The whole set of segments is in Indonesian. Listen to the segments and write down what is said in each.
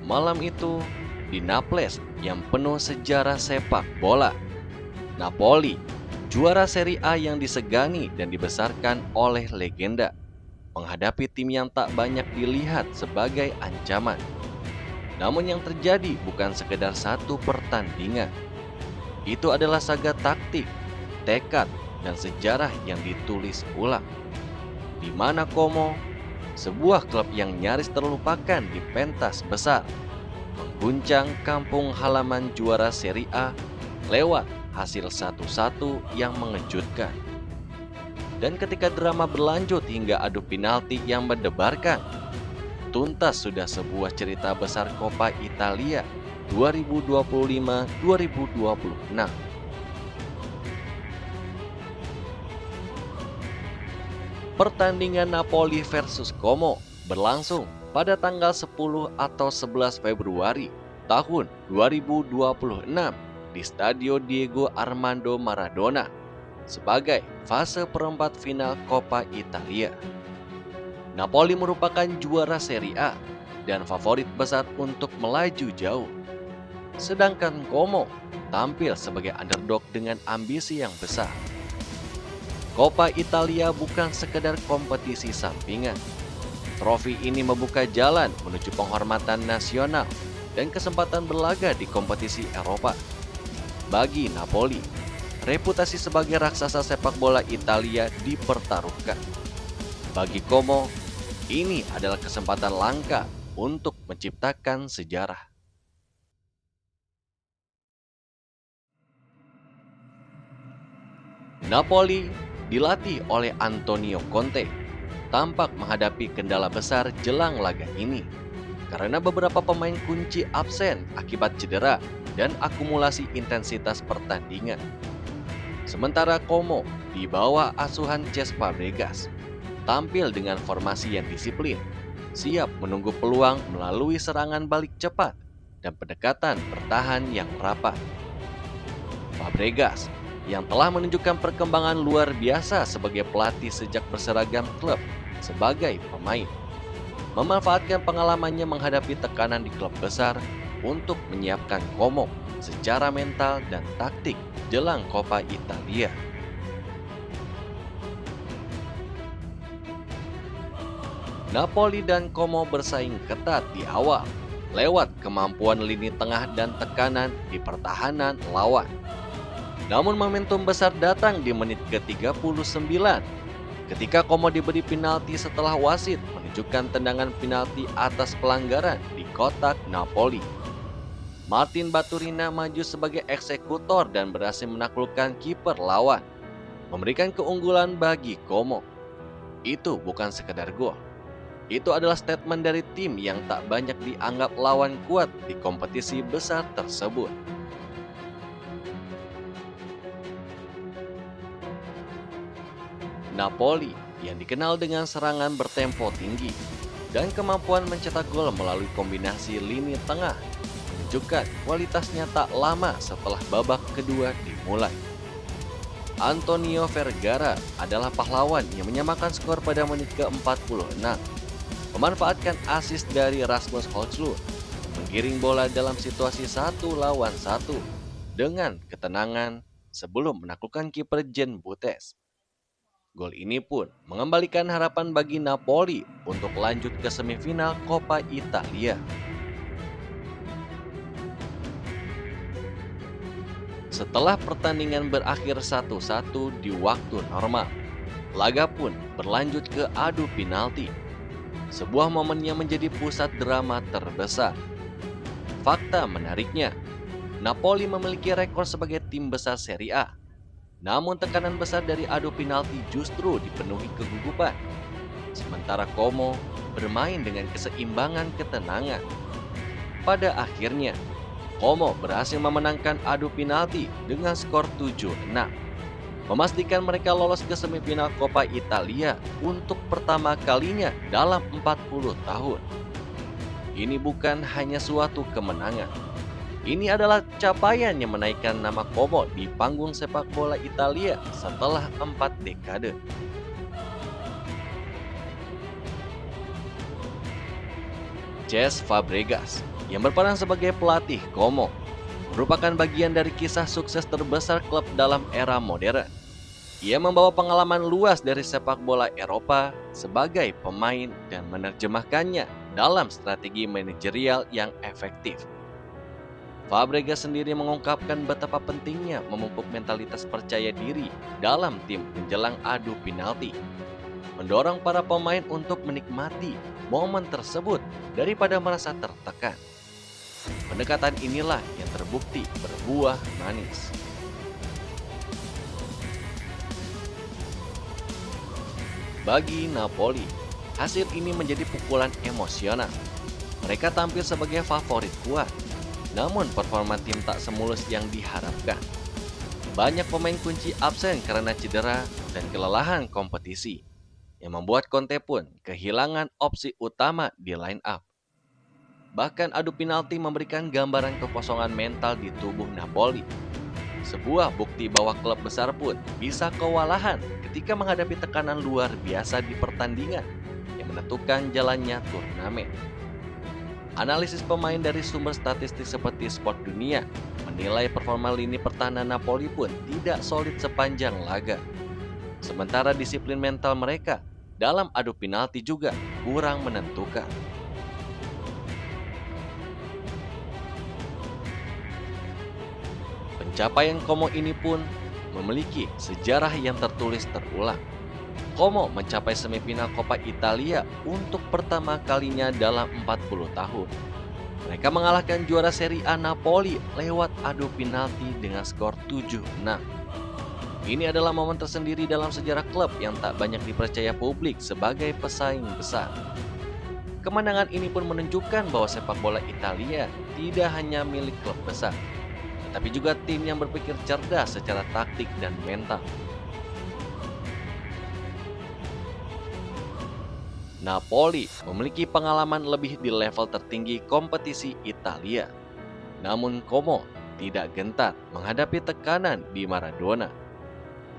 Malam itu, di Naples yang penuh sejarah sepak bola, Napoli, juara Serie A yang disegani dan dibesarkan oleh legenda, menghadapi tim yang tak banyak dilihat sebagai ancaman. Namun yang terjadi bukan sekedar satu pertandingan. Itu adalah saga taktik, tekad, dan sejarah yang ditulis ulang. Di mana Como, sebuah klub yang nyaris terlupakan di pentas besar, mengguncang kampung halaman juara Serie A lewat hasil 1-1 yang mengejutkan. Dan ketika drama berlanjut hingga adu penalti yang mendebarkan, tuntas sudah sebuah cerita besar Coppa Italia 2025-2026. Pertandingan Napoli versus Como berlangsung pada tanggal 10 atau 11 Februari tahun 2026 di Stadio Diego Armando Maradona sebagai fase perempat final Coppa Italia. Napoli merupakan juara Serie A dan favorit besar untuk melaju jauh. Sedangkan Como tampil sebagai underdog dengan ambisi yang besar. Coppa Italia bukan sekedar kompetisi sampingan. Trofi ini membuka jalan menuju penghormatan nasional dan kesempatan berlaga di kompetisi Eropa. Bagi Napoli, reputasi sebagai raksasa sepak bola Italia dipertaruhkan. Bagi Como, ini adalah kesempatan langka untuk menciptakan sejarah. Napoli dilatih oleh Antonio Conte tampak menghadapi kendala besar jelang laga ini karena beberapa pemain kunci absen akibat cedera dan akumulasi intensitas pertandingan. Sementara Como di bawah asuhan Cesc Fabregas tampil dengan formasi yang disiplin, siap menunggu peluang melalui serangan balik cepat dan pendekatan bertahan yang rapat. Fabregas yang telah menunjukkan perkembangan luar biasa sebagai pelatih sejak berseragam klub sebagai pemain, memanfaatkan pengalamannya menghadapi tekanan di klub besar untuk menyiapkan Como secara mental dan taktik jelang Coppa Italia. Napoli dan Como bersaing ketat di awal lewat kemampuan lini tengah dan tekanan di pertahanan lawan. Namun momentum besar datang di menit ke-39 ketika Como diberi penalti setelah wasit menunjukkan tendangan penalti atas pelanggaran di kotak Napoli. Martin Baturina maju sebagai eksekutor dan berhasil menaklukkan kiper lawan, memberikan keunggulan bagi Como. Itu bukan sekedar gol. Itu adalah statement dari tim yang tak banyak dianggap lawan kuat di kompetisi besar tersebut. Napoli yang dikenal dengan serangan bertempo tinggi dan kemampuan mencetak gol melalui kombinasi lini tengah menunjukkan kualitasnya tak lama setelah babak kedua dimulai. Antonio Vergara adalah pahlawan yang menyamakan skor pada menit ke-46, memanfaatkan assist dari Rasmus Højlund, menggiring bola dalam situasi 1-1 dengan ketenangan sebelum menaklukkan kiper Jan Butes. Gol ini pun mengembalikan harapan bagi Napoli untuk lanjut ke semifinal Coppa Italia. Setelah pertandingan berakhir 1-1 di waktu normal, laga pun berlanjut ke adu penalti. Sebuah momen yang menjadi pusat drama terbesar. Fakta menariknya, Napoli memiliki rekor sebagai tim besar Serie A. Namun tekanan besar dari adu penalti justru dipenuhi kegugupan. Sementara Como bermain dengan keseimbangan ketenangan. Pada akhirnya, Como berhasil memenangkan adu penalti dengan skor 7-6, memastikan mereka lolos ke semifinal Coppa Italia untuk pertama kalinya dalam 40 tahun. Ini bukan hanya suatu kemenangan. Ini adalah capaian yang menaikkan nama Como di panggung sepak bola Italia setelah 4 dekade. Cesc Fabregas yang berperan sebagai pelatih Como, merupakan bagian dari kisah sukses terbesar klub dalam era modern. Ia membawa pengalaman luas dari sepak bola Eropa sebagai pemain dan menerjemahkannya dalam strategi manajerial yang efektif. Fabregas sendiri mengungkapkan betapa pentingnya memupuk mentalitas percaya diri dalam tim menjelang adu penalti, mendorong para pemain untuk menikmati momen tersebut daripada merasa tertekan. Pendekatan inilah yang terbukti berbuah manis. Bagi Napoli, hasil ini menjadi pukulan emosional. Mereka tampil sebagai favorit kuat, namun performa tim tak semulus yang diharapkan. Banyak pemain kunci absen karena cedera dan kelelahan kompetisi, yang membuat Conte pun kehilangan opsi utama di line up. Bahkan adu penalti memberikan gambaran kekosongan mental di tubuh Napoli. Sebuah bukti bahwa klub besar pun bisa kewalahan ketika menghadapi tekanan luar biasa di pertandingan yang menentukan jalannya turnamen. Analisis pemain dari sumber statistik seperti Sport Dunia menilai performa lini pertahanan Napoli pun tidak solid sepanjang laga. Sementara disiplin mental mereka dalam adu penalti juga kurang menentukan. Pencapaian Como ini pun memiliki sejarah yang tertulis terulang. Como mencapai semifinal Coppa Italia untuk pertama kalinya dalam 40 tahun. Mereka mengalahkan juara Serie A Napoli lewat adu penalti dengan skor 7-6. Ini adalah momen tersendiri dalam sejarah klub yang tak banyak dipercaya publik sebagai pesaing besar. Kemenangan ini pun menunjukkan bahwa sepak bola Italia tidak hanya milik klub besar, tetapi juga tim yang berpikir cerdas secara taktik dan mental. Napoli memiliki pengalaman lebih di level tertinggi kompetisi Italia. Namun Como tidak gentar menghadapi tekanan di Maradona.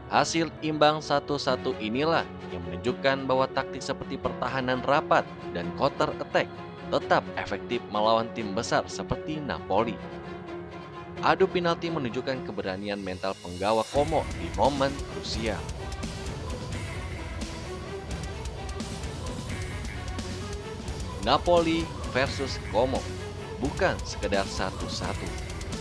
Hasil imbang 1-1 inilah yang menunjukkan bahwa taktik seperti pertahanan rapat dan counter attack tetap efektif melawan tim besar seperti Napoli. Adu penalti menunjukkan keberanian mental penggawa Como di momen krusial. Napoli versus Como bukan sekedar 1-1.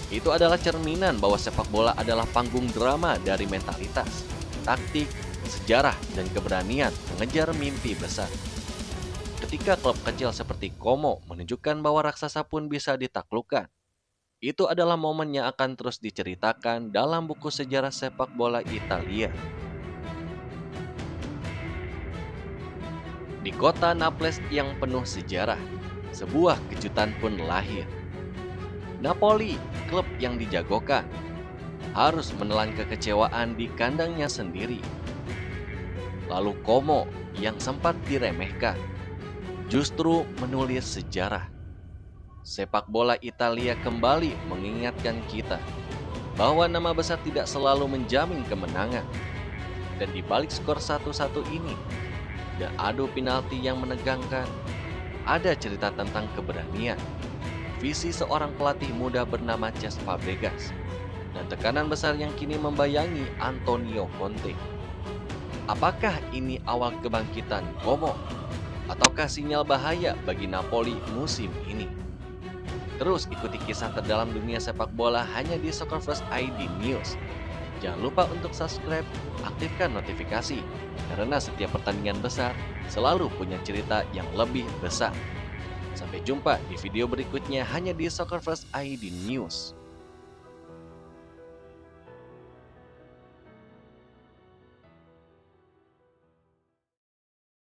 Itu adalah cerminan bahwa sepak bola adalah panggung drama dari mentalitas, taktik, sejarah, dan keberanian mengejar mimpi besar. Ketika klub kecil seperti Como menunjukkan bahwa raksasa pun bisa ditaklukkan, itu adalah momen yang akan terus diceritakan dalam buku sejarah sepak bola Italia. Di kota Naples yang penuh sejarah, sebuah kejutan pun lahir. Napoli, klub yang dijagokan, harus menelan kekecewaan di kandangnya sendiri. Lalu Como yang sempat diremehkan, justru menulis sejarah. Sepak bola Italia kembali mengingatkan kita bahwa nama besar tidak selalu menjamin kemenangan. Dan di balik skor 1-1 ini, dan adu penalti yang menegangkan, ada cerita tentang keberanian, visi seorang pelatih muda bernama Cesc Fabregas, dan tekanan besar yang kini membayangi Antonio Conte. Apakah ini awal kebangkitan Como, ataukah sinyal bahaya bagi Napoli musim ini? Terus ikuti kisah terdalam dunia sepak bola hanya di Soccer First ID News. Jangan lupa untuk subscribe, aktifkan notifikasi, karena setiap pertandingan besar selalu punya cerita yang lebih besar. Sampai jumpa di video berikutnya hanya di Soccer First ID News.